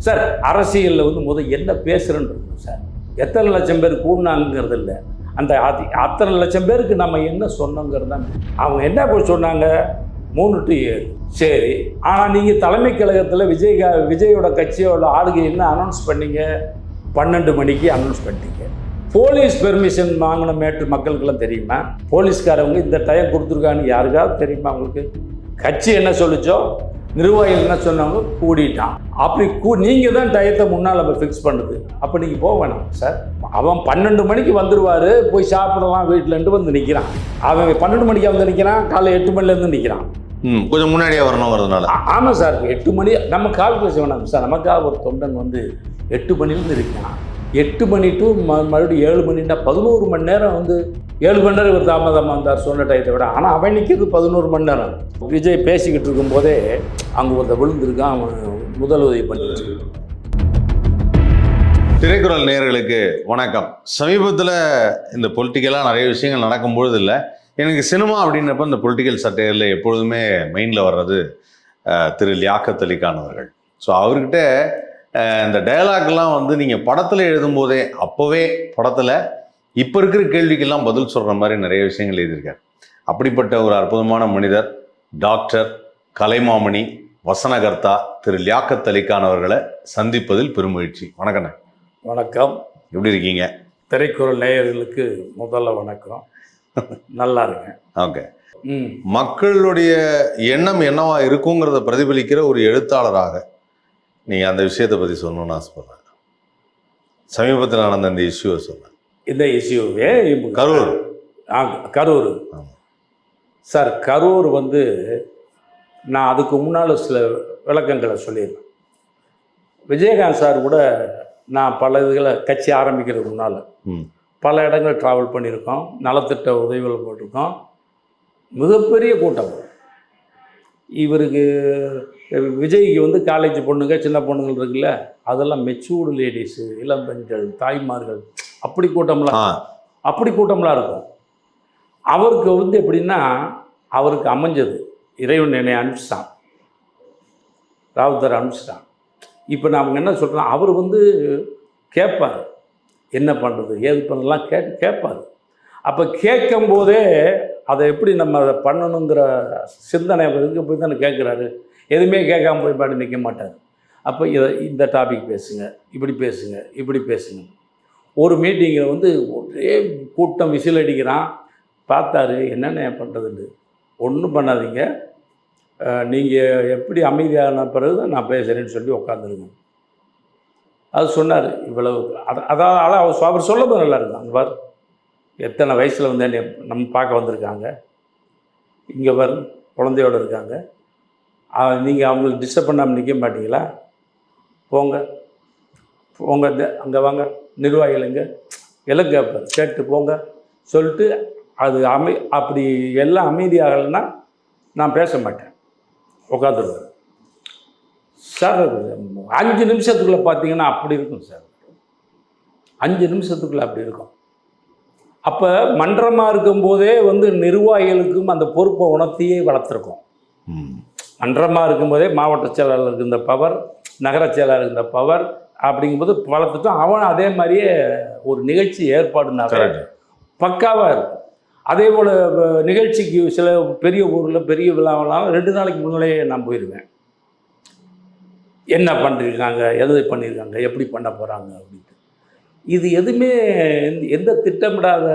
Sir அரசியலில் வந்து என்ன பேசுகிறேன்னு இருக்கும் சார். எத்தனை லட்சம் பேர் கூடினாங்கிறது இல்லை, அந்த அத்தனை லட்சம் பேருக்கு நம்ம என்ன சொன்னோங்கிறது தான். அவங்க என்ன சொன்னாங்க 3 to 7 சரி. ஆனால் நீங்கள் தலைமை கழகத்தில் விஜயோட கட்சியோட ஆளுகை என்ன அனௌன்ஸ் பண்ணீங்க? 12 மணிக்கு அனௌன்ஸ் பண்ணிட்டீங்க. போலீஸ் பெர்மிஷன் வாங்கின மேட்டு மக்களுக்கெல்லாம் தெரியுமா? போலீஸ்காரவங்க இந்த டைம் கொடுத்துருக்கான்னு யாருக்காவது தெரியுமா உங்களுக்கு? கட்சி என்ன சொல்லிச்சோ, நிர்வாகிகள் என்ன சொன்னாங்க, கூடிட்டான். அப்படி நீங்கள் தான் டயத்தை முன்னால் ஃபிக்ஸ் பண்ணுது. அப்போ நீங்கள் போக வேணாம் சார். அவன் 12 மணிக்கு வந்துடுவார், போய் சாப்பிடலாம் வீட்டிலன்ட்டு வந்து நிற்கிறான். அவன் 12 மணிக்கு வந்து நிற்கிறான், காலை 8 மணிலேருந்து நிற்கிறான். கொஞ்சம் முன்னாடியே வரணுங்கிறதுனால. ஆமாம் சார், 8 மணி நம்ம கால்குலேஷன் வேணாம் சார். நமக்காக ஒரு தொண்டன் வந்து 8 மணிலேருந்து இருக்கான். 8 மணி டு மறுபடியும் 7 மணின்னா 11 மணி நேரம் வந்து 7 மணி நேரம் ஒரு தாமதமாக இருந்தார் சொன்ன டயத்தை விட. ஆனால் அவன் நிற்கிறது 11 மணி நேரம். விஜய் பேசிக்கிட்டு இருக்கும்போதே அங்கே ஒரு விழுந்திருக்கான், அவன் முதலுதவி பண்ணிட்டு. திரைக்குறள் நேயர்களுக்கு வணக்கம். சமீபத்தில் இந்த பொலிட்டிக்கலாக நிறைய விஷயங்கள் நடக்கும்பொழுது இல்லை, எனக்கு சினிமா அப்படின்றப்ப இந்த பொலிட்டிக்கல் சட்டைகளில் எப்பொழுதுமே மெயினில் வர்றது திரு லியாக்கத் அலி கான் அவர்கள். ஸோ அவர்கிட்ட இந்த டயலாக்லாம் வந்து நீங்கள் படத்தில் எழுதும்போதே அப்போவே படத்தில் இப்போ இருக்கிற கேள்விக்கெல்லாம் பதில் சொல்கிற மாதிரி நிறைய விஷயங்கள் எழுதியிருக்கார். அப்படிப்பட்ட ஒரு அற்புதமான மனிதர், டாக்டர், கலைமாமணி, வசனகர்த்தா திரு லியாக்கத் அலி கான் அவர்களை சந்திப்பதில் பெருமகிழ்ச்சி. வணக்கண்ணே. வணக்கம். எப்படி இருக்கீங்க? திரைக்குறள் நேயர்களுக்கு முதல்ல வணக்கம். நல்லா இருக்கேன். ஓகே. மக்களுடைய எண்ணம் என்னவா இருக்குங்கிறத பிரதிபலிக்கிற ஒரு எழுத்தாளராக நீங்கள் அந்த விஷயத்தை பற்றி சொல்லணும்னு ஆசைப்படுறேன். சமீபத்தில் நடந்த இந்த இஷ்யூவை சொல்கிறேன். இந்த இஷ்யூவே கரூர். கரூர் சார். கரூர் வந்து நான் அதுக்கு முன்னால் சில விளக்கங்களை சொல்லிடுறேன். விஜயகாந்த் சார் கூட நான் பல இதுகளை கட்சி ஆரம்பிக்கிறதுக்கு முன்னால் பல இடங்கள் ட்ராவல் பண்ணியிருக்கோம், நலத்திட்ட உதவிகள் போட்டிருக்கோம். மிகப்பெரிய கூட்டம். இவருக்கு விஜய்க்கு வந்து காலேஜ் பொண்ணுங்க, சின்ன பொண்ணுங்கள் இருக்குல்ல, அதெல்லாம் மெச்சூர்டு லேடிஸு, இளம் பெண்கள், தாய்மார்கள், அப்படி கூட்டம்லாம் இருக்கும். அவருக்கு வந்து எப்படின்னா, அவருக்கு அமைஞ்சது இறைவன் என்னை அனுப்பிச்சிட்டான், ராவுத்தர் அனுப்பிச்சிட்டான். இப்போ நான் என்ன சொல்கிறேன், அவர் வந்து கேட்பார் என்ன பண்ணுறது ஏது பண்ணலாம் கேட்பார். அப்போ கேட்கும்போதே அதை எப்படி நம்ம அதை பண்ணணுங்கிற சிந்தனை இங்கே போய் தானே கேட்குறாரு. எதுவுமே கேட்காம போய் பாட்டு நிற்க மாட்டார். அப்போ இந்த டாபிக் பேசுங்க, இப்படி பேசுங்க. ஒரு மீட்டிங்கில் வந்து ஒரே கூட்டம் விசில் அடிக்கிறான். பார்த்தாரு, என்னென்ன பண்ணுறதுன்னு. ஒன்றும் பண்ணாதீங்க, நீங்கள் எப்படி அமைதியான பிறகு தான் நான் பேசுகிறேன்னு சொல்லி உட்காந்துருங்க. அது சொன்னார். இவ்வளவு அதான் அவர் சொல்லவும் நல்லா இருக்கும். அங்கே பார், எத்தனை வயசில் வந்து என்னை நம்ம பார்க்க வந்திருக்காங்க, இங்கே பார் குழந்தையோடு இருக்காங்க, நீங்கள் அவங்களுக்கு டிஸ்டர்ப் பண்ணாமல் நிற்க மாட்டீங்களா? போங்க அங்கே வாங்க, நிர்வாகிகளுங்க எல்லாம் கேட்பார், கேட்டு போங்க சொல்லிட்டு அது அப்படி எல்லாம் அமைதியாகலைன்னா நான் பேச மாட்டேன், உட்காந்துருவேன். சார் 5 நிமிஷத்துக்குள்ளே பார்த்தீங்கன்னா அப்படி இருக்கும் சார். 5 நிமிஷத்துக்குள்ளே அப்படி இருக்கும். அப்போ மன்றமாக இருக்கும்போதே வந்து நிர்வாகிகளுக்கும் அந்த பொறுப்பை உணர்த்தியே வளர்த்துருக்கோம். மன்றமாக இருக்கும்போதே மாவட்ட செயலாளருக்கு இந்த பவர், நகர செயலாளருக்கு இந்த பவர் அப்படிங்கும்போது வளர்த்துட்டோம். அவன் அதே மாதிரியே ஒரு நிகழ்ச்சி ஏற்பாடுனால பக்காவாக இருக்கும். அதே போல் நிகழ்ச்சிக்கு சில பெரிய ஊரில் பெரிய விழாவெல்லாம் 2 நாளைக்கு முன்னாலேயே நான் போயிடுவேன். என்ன பண்ணியிருக்காங்க, எது பண்ணியிருக்காங்க, எப்படி பண்ண போகிறாங்க அப்படின்ட்டு. இது எதுவுமே எந்த திட்டமிடாத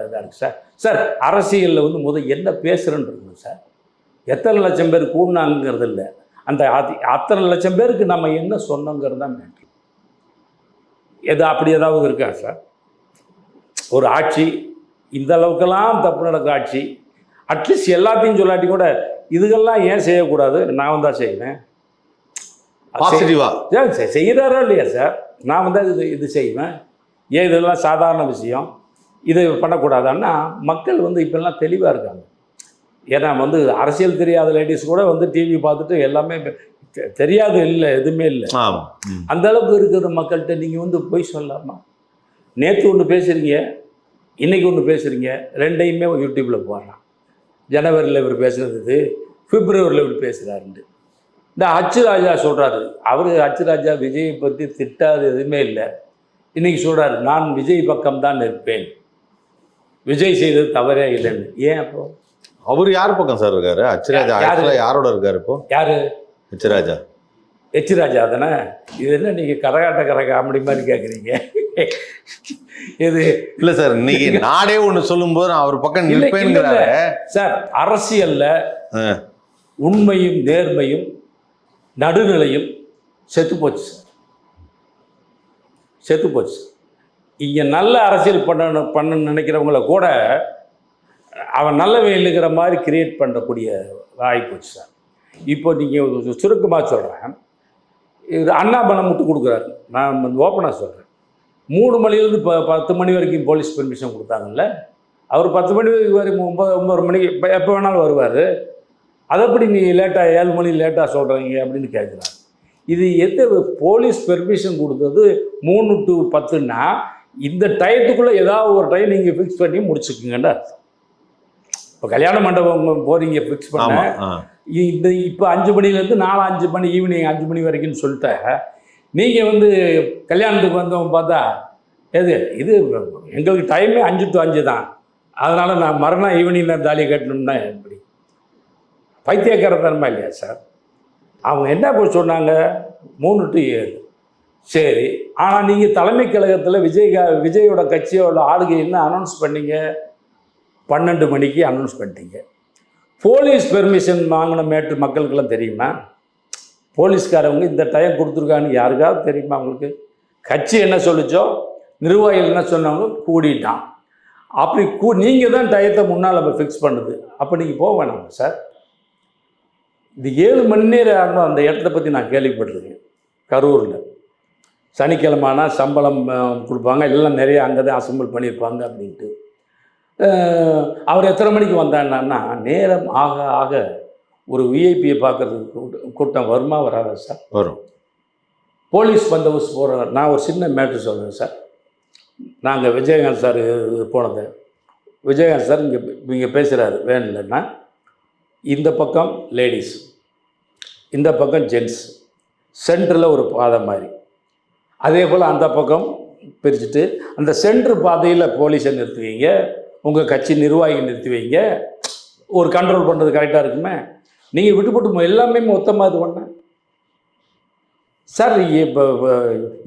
இதாக இருக்குது சார். சார் அரசியலில் வந்து என்ன பேசுகிறேன்னு இருக்குங்க சார். எத்தனை லட்சம் பேர் கூடினாங்கிறது இல்லை, அந்த அத்தனை லட்சம் பேருக்கு நம்ம என்ன சொன்னோங்கிறது தான் மேட்ரு. அப்படி ஏதாவது இருக்கா சார்? ஒரு ஆட்சி இந்த அளவுக்கெல்லாம் தப்பு நடக்கிற ஆட்சி, அட்லீஸ்ட் எல்லாத்தையும் சொல்லாட்டி கூட இதுகெல்லாம் ஏன் செய்யக்கூடாது, நான் தான் செய்வேன். செய்கிறாரோ இல்லையா சார்? நான் வந்து இது செய்வேன், ஏன் இதெல்லாம் சாதாரண விஷயம், இதை பண்ணக்கூடாதான்னா மக்கள் வந்து இப்போல்லாம் தெளிவாக இருக்காங்க. ஏன்னா வந்து அரசியல் தெரியாத லேடிஸ் கூட வந்து டிவி பார்த்துட்டு எல்லாமே தெரியாது இல்லை, எதுவுமே இல்லை. அந்த அளவுக்கு இருக்கிற மக்கள்கிட்ட நீங்கள் வந்து போய் சொல்லலாமா? நேற்று ஒன்று பேசுகிறீங்க, இன்றைக்கி ஒன்று பேசுகிறீங்க, ரெண்டையுமே யூடியூப்பில் போடுறான். ஜனவரியில் இவர் பேசுகிறது, பிப்ரவரியில் இவர் பேசுகிறாருண்டு. இந்த ஹச் ராஜா சொல்கிறாரு, அவர் ஹச் ராஜா விஜயை பற்றி திட்டாது எதுவுமே இல்லை. இன்றைக்கி சொல்கிறாரு, நான் விஜய் பக்கம்தான் இருப்பேன், விஜய் செய்தது தவறே இல்லைன்னு. ஏன் அப்போ அவர் யார் பக்கம் சார் இருக்காரு? ஹச்ராஜா யாரோட இருக்காரு இப்போ? யாரு? ஹச்ராஜா. ஹச்ராஜா தானே. இது என்ன நீங்கள் கரகாட்ட காமெடி மாதிரி கேட்குறீங்க? இது இல்லை சார், இன்னைக்கு நாடே ஒன்று சொல்லும்போது நான் அவர் பக்கம் நிற்பேங்கிறாரு சார். அரசியலில் உண்மையும் நேர்மையும் நடுநிலையும் செத்து போச்சு சார், செத்து போச்சு. இங்கே நல்ல அரசியல் பண்ண நினைக்கிறவங்கள கூட அவன் நல்லவன் இல்லைங்கிற மாதிரி கிரியேட் பண்ணக்கூடிய ஆகிப்போச்சு சார். இப்போ நீங்கள் சுருக்கமாக சொல்கிறேன், இது அண்ணா பணம் மட்டும் கொடுக்குறாரு. நான் வந்து ஓப்பனாக சொல்கிறேன், 3 மணிலேருந்து 10 மணி வரைக்கும் போலீஸ் பெர்மிஷன் கொடுத்தாங்கல்ல. அவர் 10 மணி வரைக்கும் 9 மணிக்கு எப்போ வேணாலும் வருவார். அதை எப்படி நீ லேட்டாக 7 மணி லேட்டாக சொல்கிறீங்க அப்படின்னு கேட்குறாரு. இது போலீஸ் பெர்மிஷன் கொடுத்தது 3 to 10ன்னா இந்த டயத்துக்குள்ளே ஏதாவது ஒரு டைம் நீங்கள் ஃபிக்ஸ் பண்ணி முடிச்சுக்குங்கன்னு அர்த்தம். இப்போ கல்யாண மண்டபம் போகிறீங்க ஃபிக்ஸ் பண்ண, இந்த இப்போ 5 மணிலேருந்து 4-5 மணி ஈவினிங் 5 மணி வரைக்கும்னு சொல்லிட்டு நீங்கள் வந்து கல்யாணத்துக்கு வந்தவங்க பார்த்தா இது எங்களுக்கு டைமே 5 to 5 தான், அதனால் நான் மறுநாள் ஈவினிங் தான் தாலியை கட்டணும்னா எப்படி? பைத்தியக்காரத்தனமா இல்லையா சார்? அவங்க என்ன போய் சொன்னாங்க, 3 to 7. சரி, ஆனால் நீங்கள் தலைமை கழகத்தில் விஜயோட கட்சியோட ஆளுகை என்ன அனௌன்ஸ் பண்ணீங்க? 12 மணிக்கு அனௌன்ஸ் பண்ணிட்டீங்க. போலீஸ் பெர்மிஷன் வாங்கின மேட்டு மக்களுக்கெல்லாம் தெரியுமா? போலீஸ்காரவங்க இந்த டைம் கொடுத்துருக்கான்னு யாருக்காவது தெரியுமா உங்களுக்கு? கட்சி என்ன சொல்லிச்சோ, நிர்வாகிகள் என்ன சொன்னாங்களோ கூடிட்டான். அப்படி நீங்கள் தான் டயத்தை முன்னால் நம்ம ஃபிக்ஸ் பண்ணுது. அப்போ நீங்கள் போக வேணாமா சார்? இது 7 மணி நேரம் ஆகணும். அந்த இடத்த பற்றி நான் கேள்விப்பட்டிருக்கேன். கரூரில் சனிக்கிழமைனா சம்பளம் கொடுப்பாங்க, எல்லாம் நிறைய அங்கே தான் அசம்பிள் பண்ணியிருப்பாங்க அப்படின்ட்டு. அவர் எத்தனை மணிக்கு வந்தான்னா, நேரம் ஆக ஆக ஒரு விஐபியை பார்க்குறதுக்கு கூட்டம் வருமா வராதா சார்? வரும். போலீஸ் பந்தோபஸ்து போகிற. நான் ஒரு சின்ன மேட்ரு சொல்கிறேன் சார். நாங்கள் விஜயகாந்த் சார் போனது, விஜயகாந்த் சார் இங்கே பேசுகிறாரு வேணும்லன்னா, இந்த பக்கம் லேடிஸ், இந்த பக்கம் ஜென்ஸ், சென்டரில் ஒரு பாதை மாதிரி, அதே போல் அந்த பக்கம் பிரிச்சுட்டு அந்த சென்ட்ரு பாதையில் போலீஸை நிறுத்துவீங்க, உங்கள் கட்சி நிர்வாகிகள் நிறுத்துவீங்க, ஒரு கண்ட்ரோல் பண்ணுறது கரெக்டாக இருக்குமே. நீங்கள் விட்டுப்பட்டு எல்லாமே மொத்தமாக இது பண்ண சார். இப்போ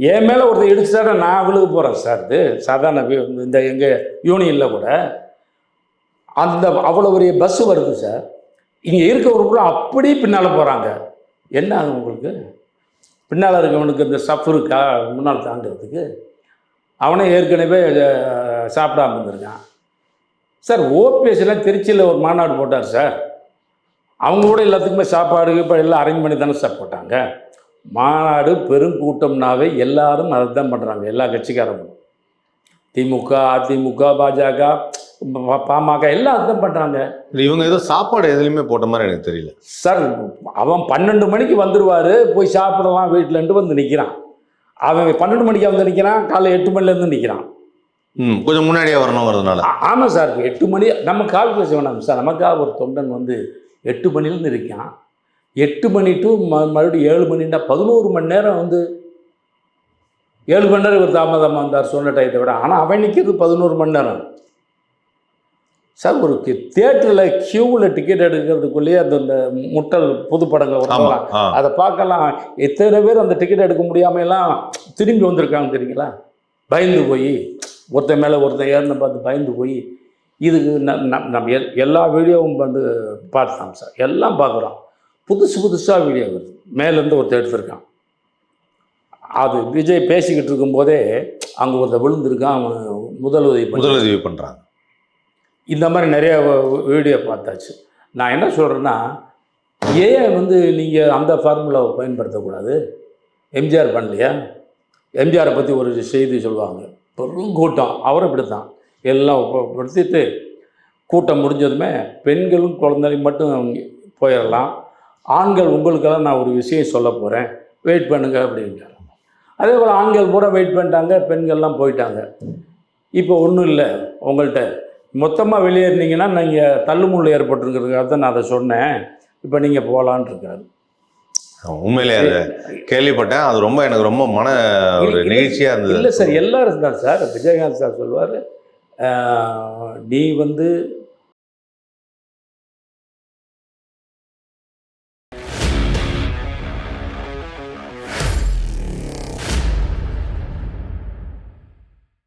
என் மேலே ஒருத்தர் இடிச்சுட்டாரு, நான் விழுக போகிறேன் சார். இது சாதாரண இந்த எங்கள் யூனியனில் கூட அந்த அவ்வளோ பெரிய பஸ்ஸு வருது சார். இங்கே இருக்கவங்க அப்படி பின்னால் போகிறாங்க. என்ன ஆகும் உங்களுக்கு? பின்னால் இருக்கவனுக்கு இந்த ஸ்டஃப் இருக்கா முன்னால் தாங்கிறதுக்கு? அவனே ஏற்கனவே சாப்பிடாம இருந்திருக்கான் சார். ஓபிஎஸ்லாம் திருச்சியில் ஒரு மாநாடு போட்டார் சார். அவங்க கூட எல்லாத்துக்குமே சாப்பாடு இப்போ எல்லாம் அரேஞ்ச் பண்ணி தானே சார் போட்டாங்க. மாநாடு பெருங்கூட்டம்னாவே எல்லாரும் அதை தான் பண்ணுறாங்க, எல்லா கட்சிக்காரங்களும். திமுக, அதிமுக, பாஜக, பாமக எல்லாம் அதுதான் பண்ணுறாங்க. இவங்க ஏதோ சாப்பாடு எதுலையுமே போட்ட மாதிரி எனக்கு தெரியல சார். அவன் 12 மணிக்கு வந்துடுவார், போய் சாப்பிடலாம் வீட்டிலன்ட்டு வந்து நிற்கிறான். அவன் 12 மணிக்கு வந்து நிற்கிறான், காலைல 8 மணிலேருந்து நிற்கிறான். கொஞ்சம் முன்னாடியே வரணுங்கிறதுனால. ஆமாம் சார். 8 மணி நம்ம கால்குலேஷன் வேணாம் சார். நமக்காக ஒரு தொண்டன் வந்து 8 மணிலேருந்து இருக்கான். 8 மணி டு மறுபடியும் 7 மணின்னா 11 மணி நேரம் வந்து 7 மணி நேரம் ஒரு தாமதமாக இருந்தார் சொன்ன டயத்தை விட. ஆனால் அவன் நிற்கிறது 11 மணி நேரம் சார். ஒரு தியேட்டரில் க்யூவில் டிக்கெட் எடுக்கிறதுக்குள்ளேயே அந்த முட்டல் புது படங்கள் வரலாம், அதை பார்க்கலாம். எத்தனை பேர் அந்த டிக்கெட் எடுக்க முடியாமலாம் திரும்பி வந்திருக்காங்க தெரியுங்களா? பயந்து போய் ஒருத்தன் மேலே ஒருத்தன் ஏறின பார்த்து பயந்து போய். இதுக்கு நம்ம எல்லா வீடியோவும் வந்து பார்த்தோம் சார், எல்லாம் பார்க்குறோம். புதுசாக வீடியோ வருது, மேலேருந்து ஒருத்தர் எடுத்திருக்கான். அது விஜய் பேசிக்கிட்டு இருக்கும்போதே அங்கே ஒருத்தர் விழுந்திருக்கான், அவன் முதலுதவி பண்ணுறாங்க. இந்த மாதிரி நிறைய வீடியோ பார்த்தாச்சு. நான் என்ன சொல்கிறேன்னா, ஏன் வந்து நீங்கள் அந்த ஃபார்முலாவை பயன்படுத்தக்கூடாது? எம்ஜிஆர் பண்ணலையா? எம்ஜிஆரை பற்றி ஒரு செய்தி சொல்லுவாங்க, பெருங்கூட்டம். அவரை இப்படி தான் எல்லாம் படுத்திட்டு கூட்டம் முடிஞ்சதுமே பெண்களும் குழந்தைகளும் மட்டும் போயிடலாம், ஆண்கள் உங்களுக்கெல்லாம் நான் ஒரு விஷயம் சொல்ல போகிறேன், வெயிட் பண்ணுங்க அப்படின்ட்டார். அதே போல் ஆண்கள் பூரா வெயிட் பண்ணிட்டாங்க, பெண்கள்லாம் போயிட்டாங்க. இப்போ ஒன்றும் இல்லை, உங்கள்கிட்ட மொத்தமாக வெளியேறினீங்கன்னா நீங்கள் தள்ளுமுள்ளு ஏற்பட்டுருக்கிறதுக்காக தான் நான் அதை சொன்னேன், இப்போ நீங்கள் போகலான் இருக்காரு. உண்மையிலே அதை கேள்விப்பட்டேன். அது ரொம்ப எனக்கு ரொம்ப ஒரு நெகிழ்ச்சியாக இருந்தது. இல்லை சார், எல்லாரும் தான் சார். விஜயகாந்த் சார் சொல்லுவார், நீ வந்து